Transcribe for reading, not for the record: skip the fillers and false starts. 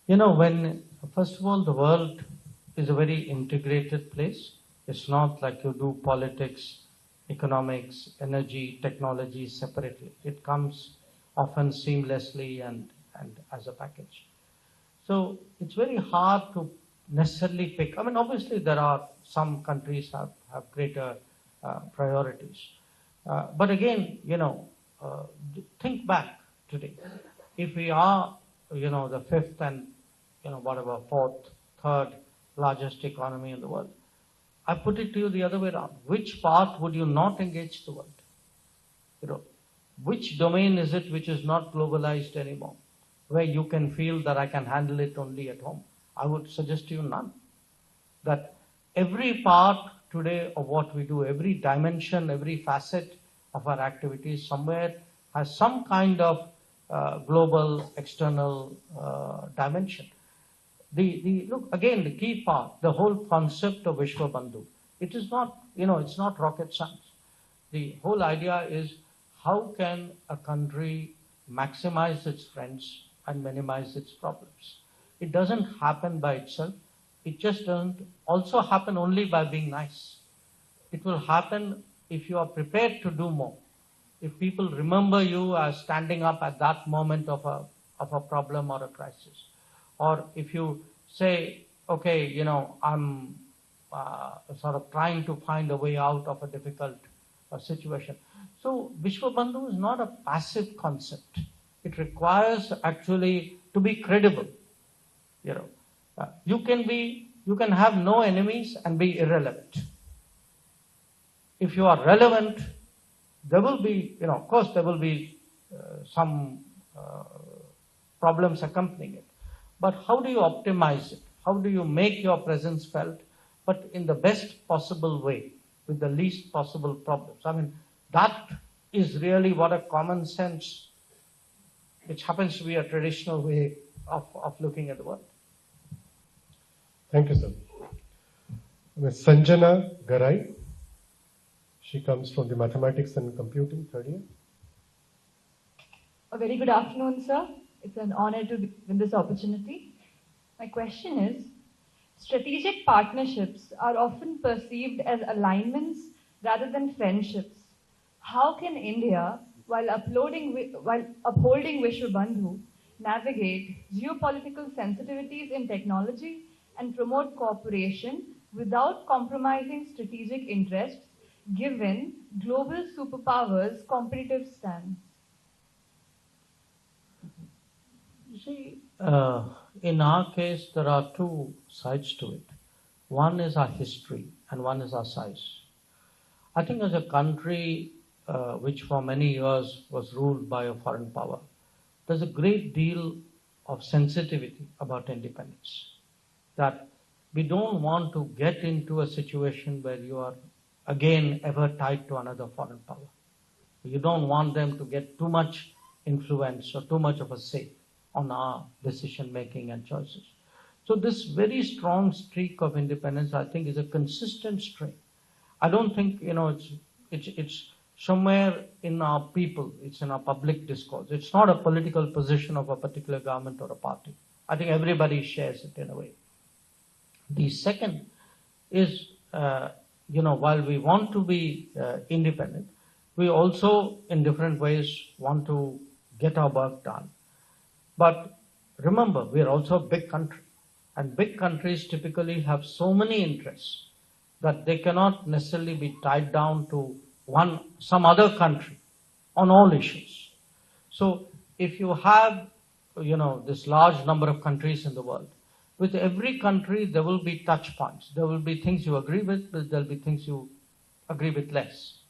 First of all, the world is a very integrated place. It's not like you do politics, economics, energy, technology separately. It comes often seamlessly and as a package. So it's very hard to necessarily pick. I mean, obviously there are some countries have greater priorities. But again, think back today. If we are, the fifth and, fourth, third largest economy in the world, I put it to you the other way around. Which part would you not engage the world? Which domain is it which is not globalized anymore, where you can feel that I can handle it only at home? I would suggest to you none. That every part today of what we do, every dimension, every facet of our activities somewhere has some kind of global external dimension. Look, again, the key part, the whole concept of Vishwa Bandhu, it is not, it's not rocket science. The whole idea is how can a country maximize its friends and minimize its problems. It doesn't happen by itself. It just doesn't also happen only by being nice. It will happen if you are prepared to do more. If people remember you as standing up at that moment of a problem or a crisis. Or if you say, okay, I'm sort of trying to find a way out of a difficult situation. So Vishwa Bandhu is not a passive concept. It requires actually to be credible. You can have no enemies and be irrelevant. If you are relevant, there will be, of course, there will be some problems accompanying it. But how do you optimize it? How do you make your presence felt, but in the best possible way, with the least possible problems? I mean, that is really what a common sense, which happens to be a traditional way of looking at the world. Thank you, sir. Ms. Sanjana Garai. She comes from the Mathematics and Computing, third year. A very good afternoon, sir. It's an honor to win this opportunity. My question is, strategic partnerships are often perceived as alignments rather than friendships. How can India, while upholding Vishwa Bandhu, navigate geopolitical sensitivities in technology and promote cooperation without compromising strategic interests, given global superpowers' competitive stance? You see, in our case, there are two sides to it. One is our history and one is our size. I think as a country which for many years was ruled by a foreign power, there's a great deal of sensitivity about independence. That we don't want to get into a situation where you are again ever tied to another foreign power. You don't want them to get too much influence or too much of a say on our decision making and choices. So this very strong streak of independence, I think, is a consistent streak. I don't think it's somewhere in our people, it's in our public discourse. It's not a political position of a particular government or a party. I think everybody shares it in a way. The second is, while we want to be independent, we also in different ways want to get our work done. But remember, we are also a big country, and big countries typically have so many interests that they cannot necessarily be tied down to some other country on all issues. So if you have, this large number of countries in the world, with every country there will be touch points. There will be things you agree with, but there will be things you agree with less.